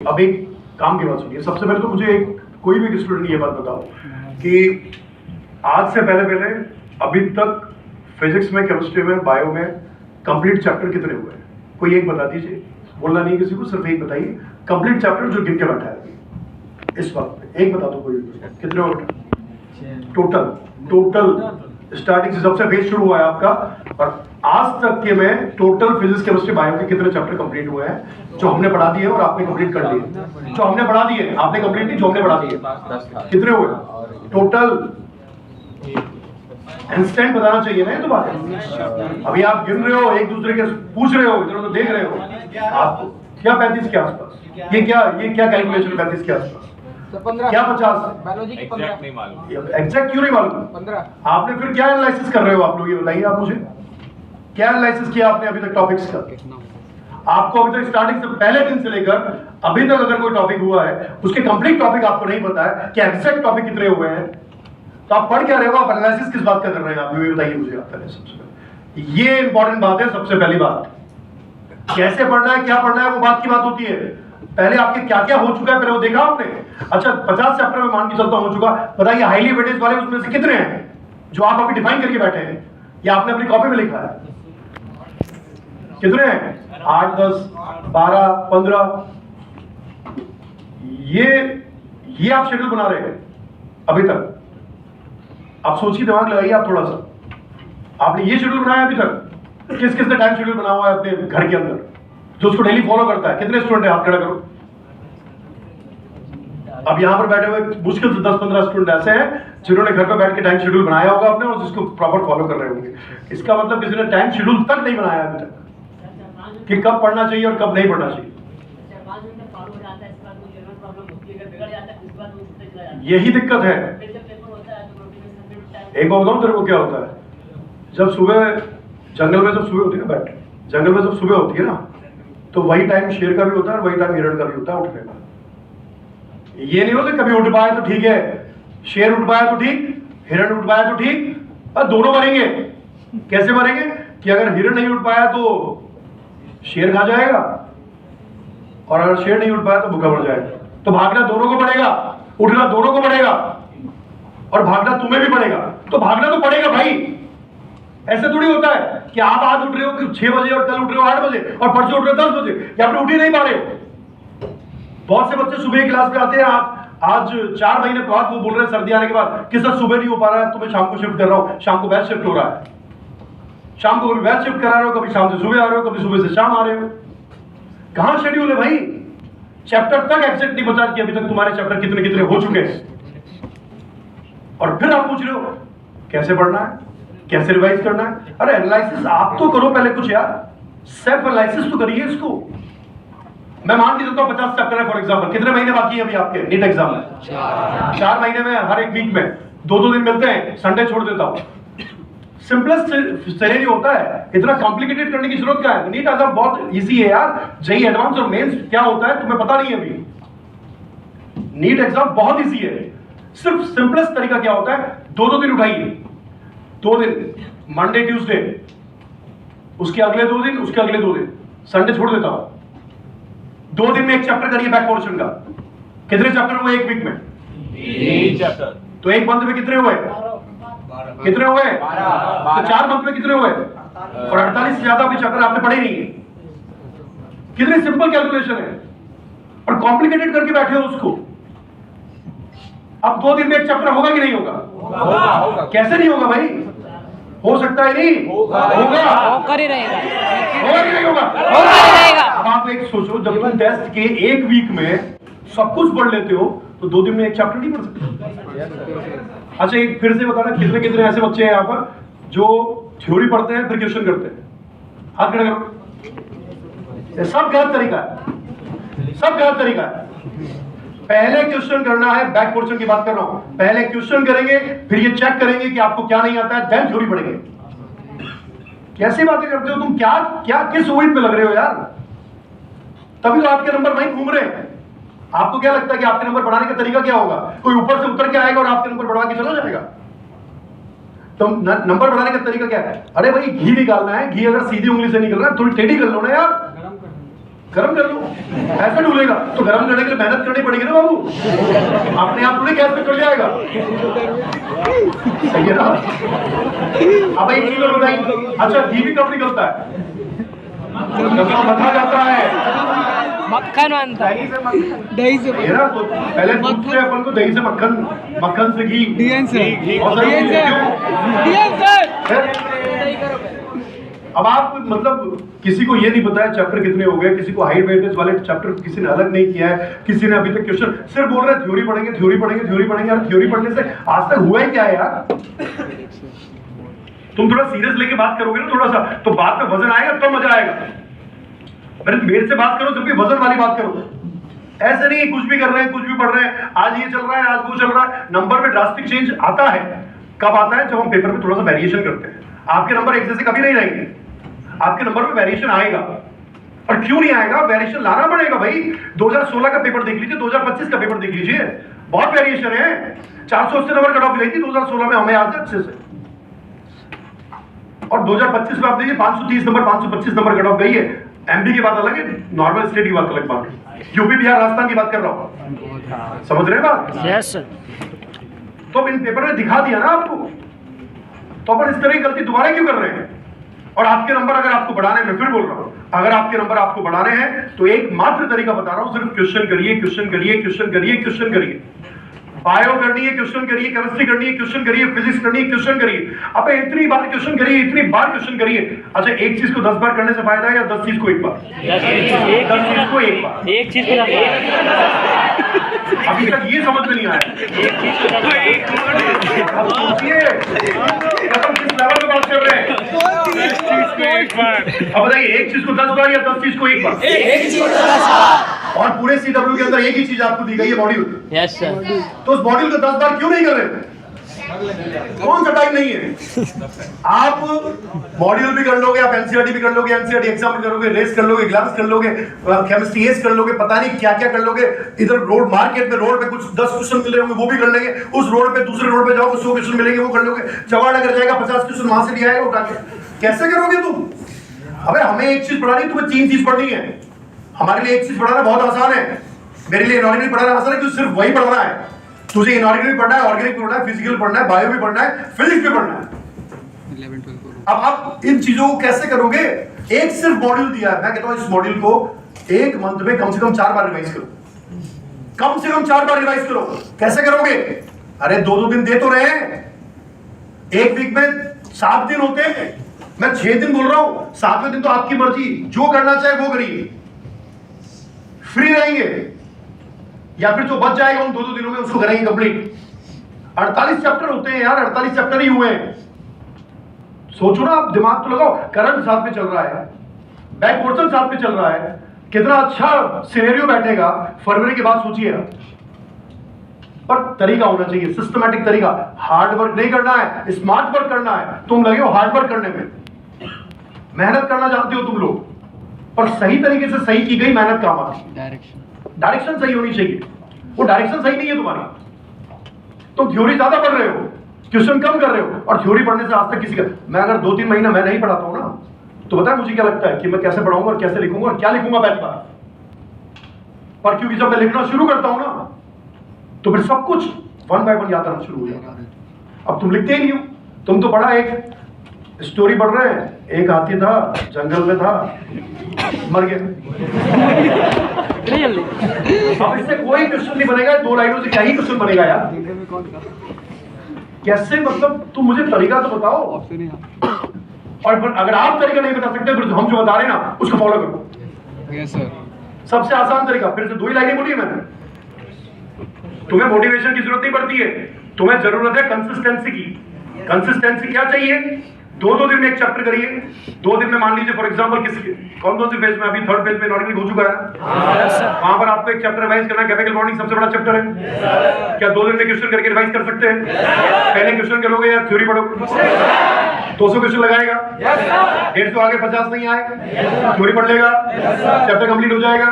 अब एक काम की बात सुनिए। सबसे पहले तो मुझे कोई भी स्टूडेंट ये बात बताओ कि आज से पहले अभी तक फिजिक्स में, केमिस्ट्री में, बायो में कंप्लीट चैप्टर कितने हुए हैं? कोई एक बता दीजिए, बोलना नहीं किसी को, सिर्फ एक बताइए कंप्लीट चैप्टर जो गिन के बैठा है इस वक्त पे। एक बता दो कोई, कितने हुए टोटल स्टार्टिंग से सबसे फेज शुरू हुआ है आपका, और आज तक के में टोटल फिजिक्स, केमिस्ट्री, बायो के कितने चैप्टर कंप्लीट हुए हैं जो हमने पढ़ा दिए और आपने कंप्लीट कर दिए? जो हमने पढ़ा दिए आपने कंप्लीट नहीं, जो हमने पढ़ा दिए कितने हुए टोटल? इंस्टेंट बताना चाहिए ना ये तो बात है। अभी आप गिन रहे हो, एक दूसरे के पूछ रहे हो, इधर उधर देख रहे हो। आपको क्या 35 के आसपास? ये क्या कैलकुलेशन 35 के आसपास? क्या 50? एग्जैक्ट नहीं मालूम। एग्जैक्ट क्यों नहीं मालूम? 15। आपने फिर क्या एनालिसिस कर रहे हो आप लोग, ये बताइए आप मुझे। क्या एनालिसिस किया आपने अभी तक टॉपिक्स का? आपको अभी तक स्टार्टिंग से पहले दिन से लेकर अभी तक अगर कोई टॉपिक हुआ है उसके कंप्लीट टॉपिक आपको नहीं पता है कि एग्जैक्ट टॉपिक कितने हुए हैं, तो आप पढ़ क्या रहे हो? आप एनालिसिस किस बात का कर रहे हैं? आप ये बताइए मुझे। आप पहले सबसे पहले ये इंपॉर्टेंट बात है। सबसे पहली बात, कैसे पढ़ना है, क्या पढ़ना है, वो बात की बात होती है। पहले आपके क्या क्या हो चुका है पहले वो देखा आपने? अच्छा 50 चैप्टर में मान के चलता हो चुका, बताइए हाईली वेटेज वाले उसमें से कितने हैं जो आप अभी डिफाइन करके बैठे हैं या आपने अपनी कॉपी में लिखा है? कितने हैं? 8, 10, 12, 15। ये आप शेड्यूल बना रहे हैं अभी तक। आप सोचिए, दिमाग लगाइए आप थोड़ा सा। आपने ये शेड्यूल बनाया अभी तक? किस किसने टाइम शेड्यूल बना हुआ है अपने घर के अंदर जो उसको डेली फॉलो करता है? कितने स्टूडेंट है? हाथ खड़ा करो। अब यहां पर बैठे हुए मुश्किल से 10-15 स्टूडेंट ऐसे हैं जिन्होंने घर पर बैठ के टाइम शेड्यूल बनाया होगा अपने और जिसको प्रॉपर फॉलो कर रहे होंगे। इसका मतलब किसी ने टाइम शेड्यूल तक नहीं बनाया अभी तक कि कब पढ़ना चाहिए और कब नहीं पढ़ना चाहिए। यही दिक्कत है। एक बात बताऊं तेरे को क्या होता है, जब सुबह जंगल में जब सुबह होती है ना, बैठ जंगल में जब सुबह होती है ना, तो वही टाइम शेर का भी होता है और वही टाइम हिरण का भी होता है उठने का। ये नहीं होता कभी उठ पाए तो ठीक है, शेर उठ पाया तो ठीक, हिरण उठ पाया तो ठीक, और दोनों मरेंगे। कैसे मरेंगे कि अगर हिरण नहीं उठ पाया तो शेर खा जाएगा, और अगर शेर नहीं उठ पाया तो भूखा मर जाएगा। तो भागना दोनों को पड़ेगा, उठना दोनों को पड़ेगा, और भागना तुम्हें भी पड़ेगा। तो भागना तो पड़ेगा भाई। ऐसे थोड़ी होता है कि आप आज उठ रहे हो 6 बजे और कल उठ रहे हो 8 बजे और परसों उठ रहे हो 10 बजे, या फिर उठ ही नहीं पा रहे हो। बहुत से बच्चे सुबह क्लास में आते हैं, आज 4 महीने बाद वो बोल रहे हैं सर्दी आने के बाद कि सर सुबह नहीं हो पा रहा है तो मैं शाम को शिफ्ट कर रहा हूं। शाम को बैच शिफ्ट हो रहा है, शाम को कभी बैच शिफ्ट करा रहे हो, कभी शाम से सुबह आ रहे हो, कभी सुबह से शाम आ रहे हो। कहां शेड्यूल है भाई? चैप्टर तक एग्जैक्ट नहीं बता कि अभी तक तुम्हारे चैप्टर कितने कितने हो चुके हैं, और फिर आप पूछ रहे हो कैसे पढ़ना है, कैसे रिवाइज करना है। अरे एनालिसिस आप तो करो पहले कुछ यार, सेल्फ एनालिसिस तो करिए इसको। मैं मान के चलता हूं 50 चैप्टर है फॉर एग्जांपल, कितने महीने बाकी है अभी आपके नीट एग्जाम में? 4 महीने में हर एक वीक में 2-2 दिन मिलते हैं, संडे छोड़ देता हूं। सिंपलेस्ट सिनेरियो होता है, इतना कॉम्प्लिकेटेड करने की जरूरत क्या है? नीट एग्जाम बहुत इजी है यार। जेईई एडवांस और मेंस क्या होता है तुम्हें पता नहीं है अभी। नीट एग्जाम बहुत इजी है। सिर्फ सिंपलेस्ट तरीका क्या होता है, 2-2 दिन उठाइए, 2 दिन, मंडे ट्यूसडे, उसके अगले 2 दिन, उसके अगले 2 दिन, संडे छोड़ देता हूं। 2 दिन में एक चैप्टर करिए बैक पोर्शन का। कितने चैप्टर हुए एक वीक में? 3 चैप्टर। तो एक मंथ में कितने हुए? कितने हुए? तो 4 मंथ में कितने हुए? और 48 से ज्यादा अभी चैप्टर आपने पढ़े नहीं है। कितनी सिंपल कैलकुलेशन है, और कॉम्प्लिकेटेड करके बैठे हो उसको। अब 2 दिन में एक चैप्टर होगा कि नहीं होगा? होगा। कैसे नहीं होगा भाई? हो सकता है नहीं होगा, होकर ही रहेगा, होगा कि नहीं होगा? होकर ही रहेगा। अब आप एक सोचो, जब तुम टेस्ट के एक वीक में सब कुछ पढ़ लेते हो तो 2 दिन में एक चैप्टर नहीं पढ़ सकते। अच्छा एक फिर से बताना, कितने कितने ऐसे बच्चे हैं यहाँ पर जो थ्योरी पढ़ते हैं फिर क्वेश्चन करते हैं? हाथ खड़े करो। ये सब गलत तरीका है, सब गलत तरीका है। पहले क्वेश्चन करना है, बैक पोर्शन की बात कर रहा हूं। पहले क्वेश्चन करेंगे, फिर ये चेक करेंगे कि आपको क्या नहीं आता है, देन थ्योरी पढ़ेंगे। कैसी बातें करते हो तुम? क्या किस उम्मीद पे लग रहे हो यार? तभी तो आपके नंबर वहीं घूम रहे हैं। आपको क्या लगता है कि आपके नंबर बढ़ाने का तरीका क्या होगा? कोई ऊपर से उतर के आएगा और आपके नंबर बढ़ा के चला जाएगा? तो नंबर बढ़ाने का तरीका क्या है? अरे भाई घी निकालना है, घी अगर सीधी उंगली से निकलना है थोड़ी टेढ़ी कर लो ना यार। गरम कर लो, ऐसे डूलेगा तो गरम करने के लिए मेहनत करनी पड़ेगी ना बाबू, अपने आप थोड़ी गैस पे चढ़ जाएगा। सही है ना? अब एक चीज और बताइए, अच्छा घी भी कब निकलता है? जब मथा जाता है, मक्खन बनता है। दही से है ना? तो पहले दूध से अपन को दही से मक्खन, मक्खन से घी, डीएन से और डीएन से अब आप मतलब किसी को ये नहीं पता है चैप्टर कितने हो गए, किसी को हाई वेटेज वाले चैप्टर किसी ने अलग नहीं किया है, किसी ने अभी तक क्वेश्चन सिर्फ बोल रहे हैं थ्योरी पढ़ेंगे थ्योरी पढ़ेंगे थ्योरी पढ़ेंगे। यार थ्योरी पढ़ने से आज तक हुआ ही क्या है यार? तुम थोड़ा सीरियस लेके बात करोगे ना थोड़ा सा, तो बात में वजन आएगा तो मजा आएगा। मेरे से बात करो जब भी वजन वाली बात करो, ऐसे नहीं कुछ भी कर रहे हैं कुछ भी पढ़ रहे हैं, आज ये चल रहा है आज वो चल रहा है। नंबर में ड्रास्टिक चेंज आता है, कब आता है? जब हम पेपर में थोड़ा सा वेरिएशन करते हैं। आपके नंबर एक जैसे कभी नहीं रहेंगे, आपके नंबर में वेरिएशन आएगा। और क्यों नहीं आएगा? वेरिएशन लाना पड़ेगा भाई। 2016 का पेपर देख लीजिए, 2025 का पेपर देख लीजिए, बहुत वेरिएशन है। 480 नंबर कट ऑफ गई थी 2016 में, हमें याद है अच्छे से। और 2025 में आप देखिए 530 नंबर 525 नंबर कट ऑफ गई है। एमपी की बात अलग है, नॉर्मल स्टेट की बात अलग बात है। यूपी बिहार राजस्थान की बात कर रहा हूं, समझ रहे हैं बात? Yes sir. तो इन पेपर में दिखा दिया ना आपको, तो अपन इस तरह की गलती दोबारा क्यों कर रहे हैं? और आपके नंबर अगर आपको बढ़ाने, मैं फिर बोल रहा हूं, अगर आपके नंबर आपको बढ़ाने हैं तो एक मात्र तरीका बता रहा हूं, सिर्फ क्वेश्चन करिए क्वेश्चन करिए क्वेश्चन करिए क्वेश्चन करिए। बायो करनी है क्वेश्चन करिए, केमिस्ट्री करनी है क्वेश्चन करिए, फिजिक्स करनी है क्वेश्चन करिए। अब इतनी बार क्वेश्चन करिए, इतनी बार क्वेश्चन करिए। अच्छा एक चीज को 10 बार करने से फायदा है या 10 चीज को एक बार? 10 चीज को एक बार। एक चीज को अभी तक ये समझ में नहीं आया। अब सोचिए अपन किस लेवल पे बात कर रहे हैं। अब बताइए एक चीज को 10 बार या 10 चीज को एक बार? एक चीज और पूरे सीडब्ल्यू के अंदर एक ही चीज आपको दी गई है, मॉड्यूल। Yes sir. तो उस मॉड्यूल को 10 बार क्यों नहीं कर रहे? कौन सा टाइम नहीं है? आप मॉड्यूल भी कर लोगे, आप एनसीईआरटी भी कर लोगे, एनसीईआरटी एग्जाम भी करोगे, रेस कर लोगे, ग्लास कर लोगे, केमिस्ट्री एस कर लोगे, पता नहीं क्या क्या कर लोगे। इधर रोड मार्केट में रोड पे कुछ 10 क्वेश्चन मिल रहे होंगे, वो भी कर लेंगे। उस रोड पे दूसरे रोड पे जाओगे 100 क्वेश्चन मिलेंगे, वो कर लोगे। जवाहर नगर जाएगा 50 क्वेश्चन वहां से भी आएगा उठा के। कैसे करोगे तुम? अबे हमें एक चीज पढ़ानी, तुम्हें 3 चीज पढ़नी है। हमारे लिए एक चीज पढ़ाना बहुत आसान है, मेरे लिए इनऑर्गेनिक पढ़ाना आसान है, क्योंकि सिर्फ वही पढ़ना है। तुझे इनऑर्गेनिक पढ़ना है, ऑर्गेनिक भी पढ़ना है, फिजिकल पढ़ना है, बायो भी पढ़ना है, फिजिक्स भी पढ़ना है। अब आप इन चीजों को कैसे करोगे? एक सिर्फ मॉड्यूल दिया है, मैं कहता हूं इस मॉड्यूल को एक मंथ में कम से कम 4 बार रिवाइज करो, कम से कम 4 बार रिवाइज करो। कैसे करोगे? अरे 2-2 दिन दे तो रहे हैं, एक वीक में 7 दिन होते हैं, मैं 6 दिन बोल रहा हूं। 7वें दिन तो आपकी मर्जी, जो करना चाहे वो करिए, फ्री रहेंगे, या फिर जो बच जाएगा उन 2-2 दिनों में उसको करेंगे कंप्लीट। 48 चैप्टर होते हैं यार, 48 चैप्टर ही हुए हैं। सोचो ना, आप दिमाग तो लगाओ। करंट साथ में चल रहा है, बैक पोर्शन साथ में चल रहा है, कितना अच्छा सिनेरियो बैठेगा। फरवरी के बाद सोचिए, पर तरीका होना चाहिए, सिस्टमैटिक तरीका। हार्ड वर्क नहीं करना है, स्मार्ट वर्क करना है। तुम लगे हो हार्ड वर्क करने में, मेहनत करना जानते हो तुम लोग, पर सही तरीके से सही की गई मेहनत काम आती। डायरेक्शन सही होनी चाहिए, वो डायरेक्शन सही नहीं है तुम्हारी। तुम थ्योरी ज्यादा पढ़ रहे हो, क्वेश्चन कम कर रहे हो, और थ्योरी पढ़ने से आज तक किसी का, मैं अगर 2-3 महीना मैं नहीं पढ़ाता हूं ना, तो पता है मुझे क्या लगता है कि मैं कैसे पढ़ाऊंगा और कैसे लिखूंगा और क्या लिखूंगा पहली बार। पर क्योंकि जब मैं लिखना शुरू करता हूं ना, तो फिर सब कुछ 1 बाय 1 याद आना शुरू हो जाता है। अब तुम लिखते ही नहीं हो, तुम तो बड़ा एक स्टोरी पढ़ रहे हैं, एक हाथी था जंगल में था, मर गया। अब इससे कोई क्वेश्चन नहीं बनेगा, 2 लाइनों से क्या ही क्वेश्चन बनेगा यार? कैसे? मतलब तुम मुझे तरीका तो बताओ। और अगर आप तरीका नहीं बता सकते, फिर हम जो बता रहे हैं ना उसको फॉलो करो। Yes sir. सबसे आसान तरीका, फिर से 2 ही लाइनें बोली है मैंने। तुम्हें मोटिवेशन की जरूरत नहीं पड़ती है, तुम्हें जरूरत है कंसिस्टेंसी की। कंसिस्टेंसी क्या चाहिए? 2-2 दिन में एक चैप्टर करिए। 2 दिन में मान लीजिए फॉर एग्जांपल किसी कौन से फेज में, अभी 3rd फेज में इनऑर्गेनिक हो चुका है, वहां पर आपको एक चैप्टर रिवाइज करना है। केमिकल बॉन्डिंग सबसे बड़ा चैप्टर है। क्या 2 दिन में क्वेश्चन करके रिवाइज कर सकते हैं? पहले क्वेश्चन करोगे या थ्योरी पढ़ोगे? 200 क्वेश्चन लगाएगा, 150 आगे 50 नहीं आए, थ्योरी पढ़ लेगा, चैप्टर कंप्लीट हो जाएगा,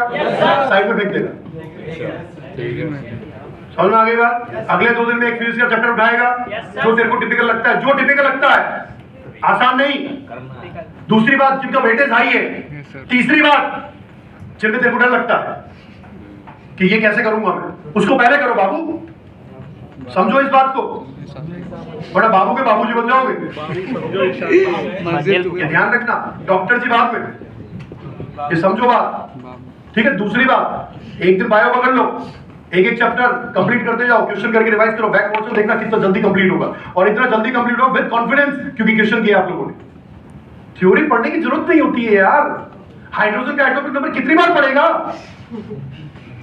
साइड में फेंक देगा। समझ में आ गई बात? अगले 2 दिन में एक फिजिक्स का चैप्टर उठाएगा, जो तेरे को टिपिकल लगता है, जो टिपिकल लगता है, आसान नहीं। दूसरी बात, जिनका वेटेज हाई है। तीसरी बात, जिनमें तेरे को डर लगता है कि ये कैसे करूंगा मैं, उसको पहले करो बाबू। समझो इस बात को, बड़ा बाबू के बाबूजी बन जाओगे। ये ध्यान रखना, डॉक्टर जी बात में, ये समझो बात, ठीक है। दूसरी बात, एक दिन बायो पकड़ लो, एक एक चैप्टर कंप्लीट करते जाओ, क्वेश्चन करके रिवाइज करो, बैक पोर्शन देखना कितना जल्दी कंप्लीट होगा, और इतना जल्दी कंप्लीट होगा विद कॉन्फिडेंस, क्योंकि क्वेश्चन किया आप लोगों ने। थ्योरी पढ़ने की जरूरत नहीं होती है यार। हाइड्रोजन का एटॉमिक नंबर कितनी बार पढ़ेगा,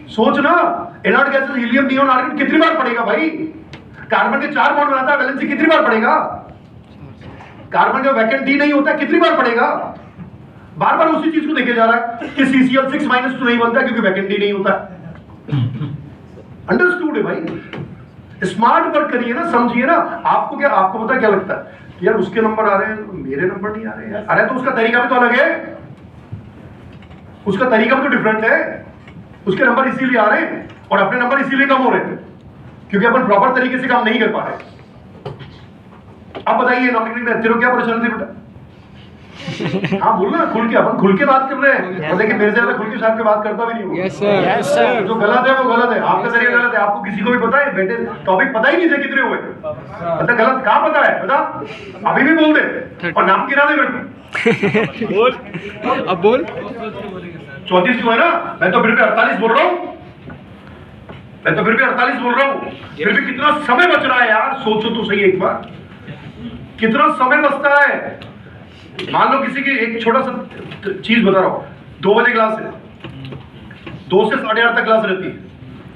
सोच ना। Inert gases helium, neon, argon कितनी बार पढ़ेगा भाई। कार्बन के 4 बॉन्ड बनाता है, वैलेंसी कितनी बार पढ़ेगा। कार्बन का वैकेंट डी नहीं होता, कितनी बार पढ़ेगा। बार बार उसी चीज को देखे जा रहा है कि CCl6 - नहीं बनता क्योंकि वैकेंट डी नहीं होता। अंडरस्टूड है भाई, स्मार्ट वर्क करिए ना, समझिए ना। आपको क्या, आपको पता क्या लगता है यार, उसके नंबर आ रहे हैं मेरे नंबर नहीं आ रहे हैं। अरे तो उसका तरीका भी तो अलग है, उसका तरीका भी तो डिफरेंट है। उसके नंबर इसीलिए आ रहे हैं और अपने नंबर इसीलिए कम हो रहे हैं क्योंकि अपन प्रॉपर तरीके से काम नहीं कर पा रहे। अब बताइए नॉमिनेटिंग में तेरे को क्या परेशानी थी बेटा? हाँ बोलना खुल के, अपन खुल के बात कर रहे हैं। और देखिए मेरे से ज्यादा खुल के साहब की बात करता भी नहीं हूँ। Yes sir, yes sir. जो गलत है वो गलत है, आपका तरीका गलत है। आपको किसी को भी पता है बेटे, टॉपिक पता ही नहीं थे कितने हुए, मतलब गलत कहाँ पता है, बता अभी भी बोल दे और नाम गिरा दे मेरे को। बोल, अब बोल। 34 क्यों है ना, मैं तो फिर भी 48 बोल रहा हूँ, मैं तो फिर भी 48 बोल रहा हूँ। फिर भी कितना समय बच रहा है यार, सोचो तो सही एक बार, कितना समय बचता है। मान लो किसी की, एक छोटा सा चीज बता रहा हूँ, 2 बजे क्लास है, 2 से 8:30 तक क्लास रहती है।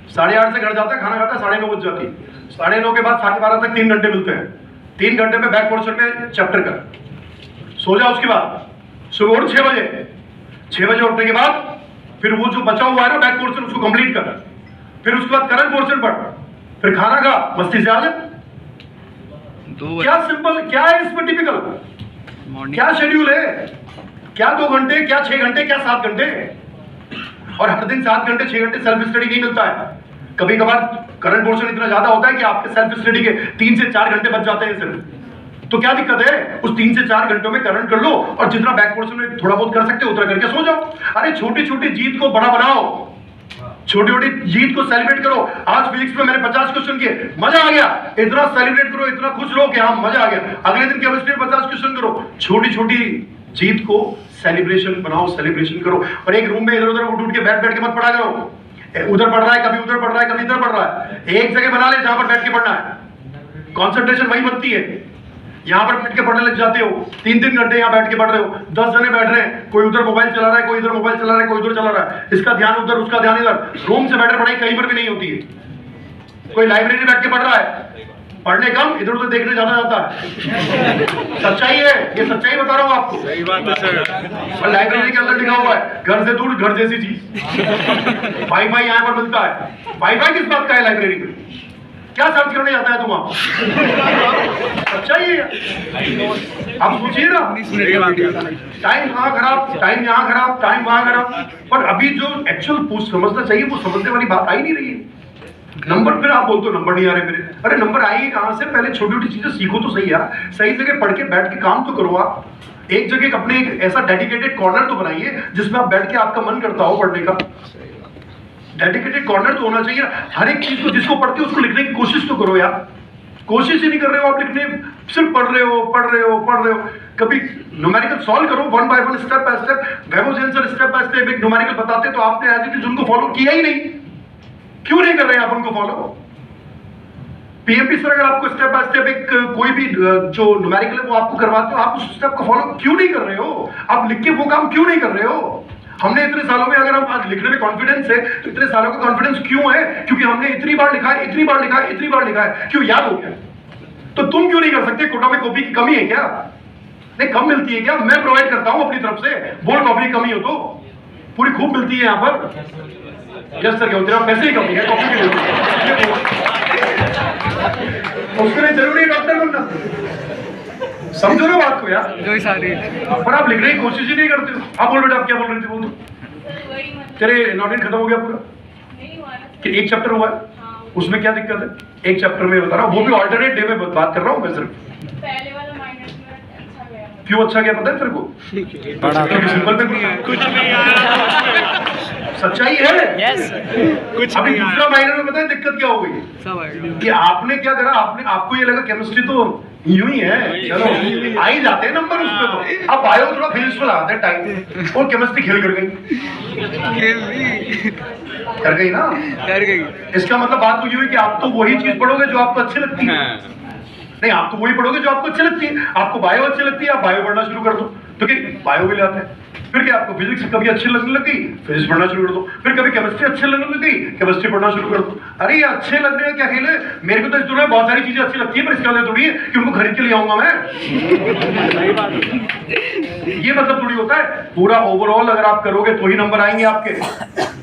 8:30 से घर जाता है, खाना खाता है, 9:30 बज जाती है। 9:30 के बाद 12:30 तक 3 घंटे मिलते हैं। 3 घंटे में बैक पोर्शन में चैप्टर कर, सो जा। उसके बाद सुबह उठ 6 बजे, 6 बजे उठने के बाद फिर वो जो बचा हुआ है ना बैक पोर्शन, उसको कंप्लीट कर। फिर उसके बाद करंट पोर्शन पढ़, फिर खाना खा, मस्ती से आ जा। क्या सिंपल, क्या है इसमें टिपिकल, क्या शेड्यूल है, क्या 2 घंटे, क्या 6 घंटे, क्या 7 घंटे। और हर दिन 7 घंटे 6 घंटे सेल्फ स्टडी नहीं मिलता है। कभी कभार करंट पोर्शन इतना ज्यादा होता है कि आपके सेल्फ स्टडी के 3 से 4 घंटे बच जाते हैं सिर्फ। तो क्या दिक्कत है, उस 3 से 4 घंटों में करंट कर लो और जितना बैक पोर्शन में थोड़ा बहुत कर सकते हो उतना करके सो जाओ। अरे छोटी छोटी जीत को बड़ा बनाओ, छोटी छोटी जीत को सेलिब्रेट करो। आज फिजिक्स में मैंने 50 क्वेश्चन किए, मजा आ गया, इतना सेलिब्रेट करो, इतना खुश रहो कि हाँ मजा आ गया। अगले दिन केमिस्ट्री में 50 क्वेश्चन करो। छोटी छोटी जीत को सेलिब्रेशन बनाओ, सेलिब्रेशन करो। और एक रूम में इधर उधर उठ के बैठ के मत पढ़ा करो। उधर पढ़ रहा है, कभी उधर पढ़ रहा है, कभी इधर पढ़ रहा है। एक जगह बना ले जहां पर बैठ के पढ़ना है, कॉन्सेंट्रेशन वही बनती है। यहाँ पर बैठ के पढ़ने लग जाते हो, 3-3 घंटे यहाँ बैठ के पढ़ रहे हो, 10 जने बैठ रहे हैं, कोई उधर मोबाइल चला रहा है, कोई इधर मोबाइल चला रहा है, कोई उधर चला रहा है, इसका ध्यान उधर, उसका ध्यान इधर। रूम से बैठे पढ़ाई कहीं पर भी नहीं होती है। कोई लाइब्रेरी बैठ के पढ़ रहा है, पढ़ने कम, इधर उधर देखने ज्यादा जाता है। सच्चाई है, ये सच्चाई बता रहा हूँ आपको। सही बात है सर। और लाइब्रेरी के अंदर लिखा हुआ है घर से दूर घर जैसी चीज। वाईफाई यहाँ पर मिलता है, वाईफाई किस बात का है लाइब्रेरी में? क्या सर्च करने जाता है तुम वहां? सच्चाई है। आप सोचिए ना, टाइम वहां खराब, टाइम यहाँ खराब, टाइम वहां खराब। पर अभी जो एक्चुअल पूछ समझना चाहिए वो समझने वाली बात आई नहीं रही है। नंबर, फिर आप बोलते हो नंबर नहीं आ रहे मेरे। अरे नंबर आएंगे कहां से? पहले छोटी छोटी चीजें सीखो तो सही यार। सही जगह पढ़ के बैठ के काम तो करो। आप एक जगह अपने एक ऐसा डेडिकेटेड कॉर्नर तो बनाइए जिसमें आप बैठ के आपका मन करता हो पढ़ने का। डेडिकेटेड कॉर्नर तो होना चाहिए। हर एक चीज को जिसको पढ़ते हो उसको लिखने की कोशिश तो करो यार। कोशिश ही नहीं कर रहे हो आप लिखने, सिर्फ पढ़ रहे हो। कभी न्यूमेरिकल सॉल्व करो 1 by 1, स्टेप बाय स्टेप। वेबोज आंसर स्टेप बाय स्टेप एक न्यूमेरिकल बताते तो आपने एज इट इज उनको फॉलो किया ही नहीं। क्यों नहीं कर रहे हैं आप उनको फॉलो? पीएमपी सर अगर आपको स्टेप बाय स्टेप एक कोई भी जो न्यूमेरिकल है वो आपको करवाते हो, आप उस स्टेप को फॉलो क्यों नहीं कर रहे हो? आप लिख के वो काम क्यों नहीं कर रहे हो? हमने इतने सालों में, अगर हम आज लिखने में कॉन्फिडेंस है तो इतने सालों का कॉन्फिडेंस क्यों है? क्योंकि हमने इतनी बार लिखा है, इतनी बार लिखा है, इतनी बार लिखा है, क्यों याद हो गया। तो तुम क्यों नहीं कर सकते? कोटा में कॉपी की कमी है क्या? नहीं, कम मिलती है क्या? मैं प्रोवाइड करता हूं अपनी तरफ से। बोल कॉपी की कमी हो तो पूरी खूब मिलती है यहाँ पर। यस सर, क्या होता है? पैसे ही कमी है, कॉपी की मिलती है। उसके लिए जरूरी है डॉक्टर बनना। समझो ना बात को यार। जो सारी पर आप लिखने की कोशिश ही नहीं करते हो। आप बोल बेटा, आप क्या बोल रहे थे? बोल दो। तेरे नॉलेज खत्म हो गया पूरा कि एक चैप्टर हुआ है? उसमें क्या दिक्कत है? एक चैप्टर में बता रहा हूँ, वो भी ऑल्टरनेट डे में बात कर रहा हूँ मैं सिर्फ। पहले वाला माइनस में अच्छा गया। क्यों अच्छा गया पता है तेरे को? सिंपल पे कुछ नहीं आया। सच्चाई है। यस कुछ अभी नहीं दूसरा आया माइनर में पता है दिक्कत क्या हो गई सब आएगा कि आपने क्या करा, आपको ये लगा केमिस्ट्री तो यूं ही है, चलो आ ही जाते हैं नंबर उसमें, तो अब बायो थोड़ा फिजिक्स में लगाते हैं टाइम, और केमिस्ट्री खेल कर गई, खेल भी कर गई ना। कर गई इसका मतलब बात तो ये हुई कि आप तो वही चीज पढ़ोगे जो आपको अच्छी लगती है। नहीं, आप तो वही पढ़ोगे जो आपको अच्छी लगती है। आपको बायो अच्छी लगती है, आप बायो पढ़ना शुरू कर दो, तो कि बायो भी ले आते हैं। फिर क्या, आपको फिजिक्स कभी अच्छी लगने लग गई, फिजिक्स पढ़ना शुरू कर दो। फिर कभी केमिस्ट्री अच्छी लगने लग गई, केमिस्ट्री पढ़ना शुरू कर दो। अरे ये अच्छे लगने का क्या खेल है? मेरे को तो इस दुनिया में बहुत सारी चीजें अच्छी लगती है, पर इसका मतलब थोड़ी है कि उनको खरीद के ले आऊंगा मैं। ये मतलब थोड़ी होता है। पूरा ओवरऑल अगर आप करोगे तो ही नंबर आएंगे आपके।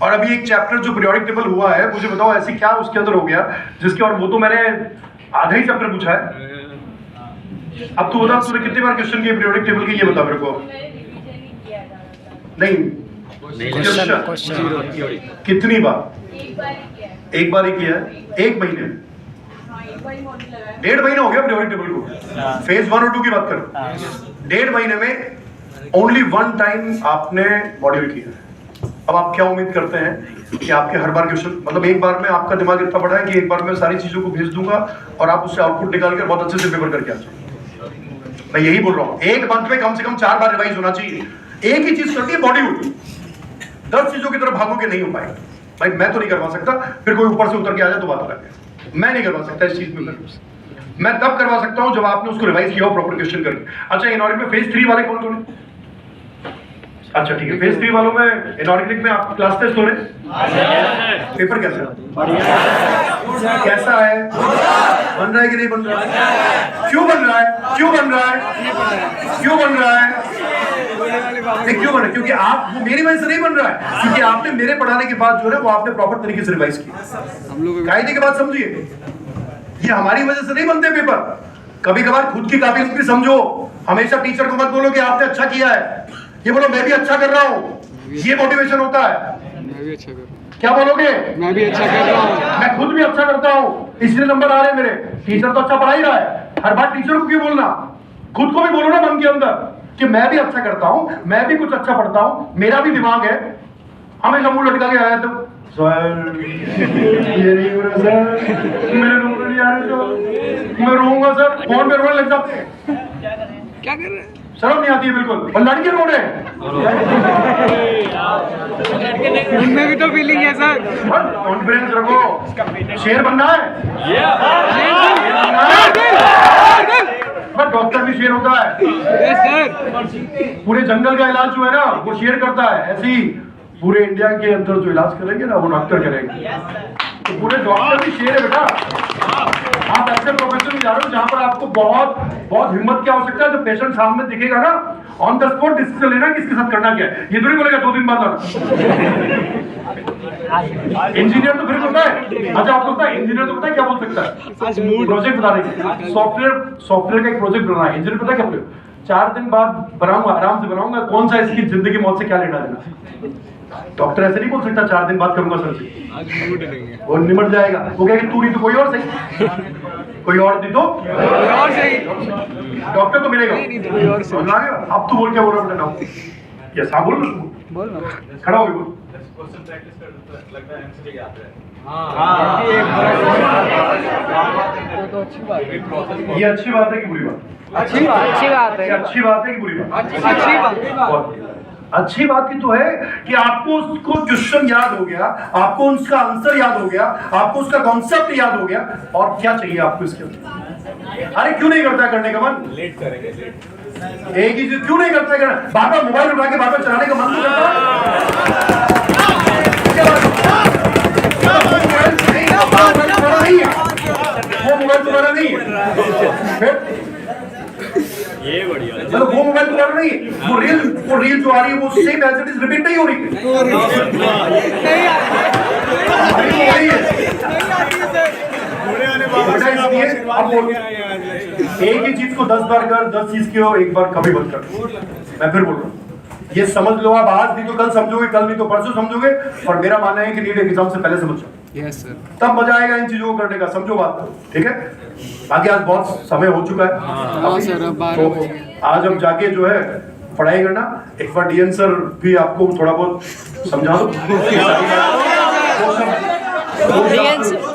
और अभी एक चैप्टर जो पीरियोडिक टेबल हुआ है, मुझे बताओ ऐसी क्या उसके अंदर हो गया जिसके, और वो तो मैंने आधा ही चैप्टर पूछा है। अब तू बता, तूने कितनी बार क्वेश्चन किए पीरियोडिक टेबल के, ये बता मेरे को। मैंने रिवीजन ही किया था। नहीं, कितनी बार? एक बार ही किया है। एक बार ही किया है, एक महीने में। हाँ, एक बार ही मॉड्यूल लगाया। 1.5 महीना हो गया पीरियोडिक टेबल को। फेज 1 और 2 की बात करो, 1.5 महीने में ओनली 1 टाइम आपने मॉड्यूल किया है। अब आप क्या उम्मीद करते हैं कि आपके हर बार क्वेश्चन, मतलब एक बार में आपका दिमाग इतना बड़ा है कि एक बार में सारी चीजों को भेज दूंगा और आप उससे आउटपुट निकाल कर बहुत अच्छे से पेपर करके आ जाओ। मैं यही बोल रहा हूँ, एक मंथ में कम से कम 4 बार रिवाइज होना चाहिए। एक ही चीज करती है मॉड्यूल, 10 चीजों की तरफ भागोगे नहीं हो पाएगा। भाई मैं तो नहीं करवा सकता, फिर कोई ऊपर से उतर के आ जाए तो बात अलग है। मैं नहीं करवा सकता इस चीज में। मैं तब करवा सकता हूं जब आपने उसको रिवाइज किया हो प्रॉपर क्वेश्चन करके। अच्छा, इनऑर्गेनिक में फेज 3 वाले कौन कौन है? अच्छा ठीक है, फेज 3 वालों में इनऑर्गेनिक में आप क्लास टेस्ट हो रहे हैं? पेपर कैसा है? कैसा है? बन रहा है कि नहीं बन रहा है? क्यों बन रहा है? क्यों बन रहा है? क्यों बन रहा है? नहीं, क्यों बन रहा है? क्योंकि आप, वो मेरी वजह से नहीं बन रहा है, क्योंकि आपने मेरे पढ़ाने के बाद जो है वो आपने प्रॉपर तरीके से रिवाइज किया। हम लोग कायदे के बाद समझिए, ये हमारी वजह से नहीं बनते पेपर। कभी कभार खुद की काबिलियत भी समझो। हमेशा टीचर को मत बोलो कि आपने अच्छा किया है, ये बोलो मैं भी अच्छा कर रहा हूँ। ये मोटिवेशन होता है। मैं भी अच्छा कर रहा हूँ, क्या बोलोगे? मैं भी अच्छा कर रहा हूँ, मैं खुद भी अच्छा करता हूँ, इसलिए नंबर आ रहे हैं मेरे। टीचर तो अच्छा पढ़ा ही रहा है, हर बार टीचर को क्यों बोलना? खुद को भी बोलो ना मन के अंदर कि मैं भी अच्छा करता हूँ, मैं भी कुछ अच्छा पढ़ता हूँ, मेरा भी दिमाग है। हमेशा मुंह लटका के आया तो सर ये नहीं हो रहा सर, मेरे नंबर नहीं आ रहे सर, मैं रोऊंगा सर, फोन पे रोने लग जाते हैं। क्या कर रहे हैं? शर्म नहीं आती है बिल्कुल। और लड़के रो रहे हैं, उनमें भी तो फीलिंग है सर। कॉन्फिडेंस रखो, शेर बनना है। बट डॉक्टर भी शेर होता है। Yes sir. पूरे जंगल का इलाज जो है ना वो शेर करता है, ऐसे ही पूरे इंडिया के अंदर जो इलाज करेंगे ना वो डॉक्टर करेंगे। तो पूरे डॉक्टर भी शेर है बेटा। आप ऐसे प्रोफेशन में जा रहे हो जहां पर आपको बहुत बहुत हिम्मत की आवश्यकता है। जब पेशेंट सामने दिखेगा ना, ऑन द स्पॉट डिसीजन लेना कि इसके साथ करना क्या है। ये तो नहीं बोलेगा 2 दिन बाद आना। इंजीनियर तो फिर बोलता है, अच्छा आपको पता है इंजीनियर तो पता है क्या बोल सकता है? प्रोजेक्ट बता देंगे, सॉफ्टवेयर का एक प्रोजेक्ट बनाना है। इंजीनियर पता है क्या बोले? 4 दिन बाद बनाऊंगा, आराम से बनाऊंगा, कौन सा इसकी जिंदगी मौत से क्या लेना देना। डॉक्टर ऐसे नहीं बोल सकता 4 दिन बाद करूंगा सर जी, आज मूड नहीं है। वो निमट जाएगा। वो कहेगा तू नहीं तो कोई और सही, कोई और दी तो और सही डॉक्टर को मिलेगा। कोई और सही। समझ आ गया? अब तू बोल क्या बोल रहा है? यस हाँ बोल रहा, बोल ना। खड़ा हो गया बोल। क्वेश्चन प्रैक्टिस कर लगता है एमसीक्यू याद है। तो अच्छी बात है। ये अच्छी बात है कि बुरी बात? अच्छी बात ये अच्छी बात है कि बुरी बात? अच्छी बात। बहुत अच्छी बात ही तो है कि आपको उसको क्वेश्चन याद हो गया, आपको उसका आंसर याद हो गया, आपको उसका कॉन्सेप्ट याद हो गया, और क्या चाहिए आपको इसके अंदर? अरे क्यों नहीं करता करने का मन? लेट करेंगे लेट। एक ही चीज क्यों नहीं करता करना? बार बार मोबाइल उठा के बार बार चलाने का मन नहीं करता। वो मोबाइल तुम्हारा नहीं है। ये बढ़िया। मतलब वो मोबाइल तुम्हारा नहीं है, वो रील जो आ रही है वो same as it is repeat नहीं हो रही है। एक ही चीज को 10 बार कर, 10 चीज की हो, एक बार कभी मत कर। मैं फिर बोल रहा हूँ, ये समझ लो। आप आज नहीं तो कल समझोगे, कल नहीं तो परसों समझोगे, और मेरा मानना है कि नीट एग्जाम से पहले समझो। Yes sir. तब मजा आएगा इन चीजों को करने का। समझो बात को, ठीक है? बाकी आज बहुत समय हो चुका है। हाँ सर, अब 12 तो बजे। आज हम जाके जो है पढ़ाई करना, एक बार डीएन सर भी आपको थोड़ा बहुत समझा दो। DN sir.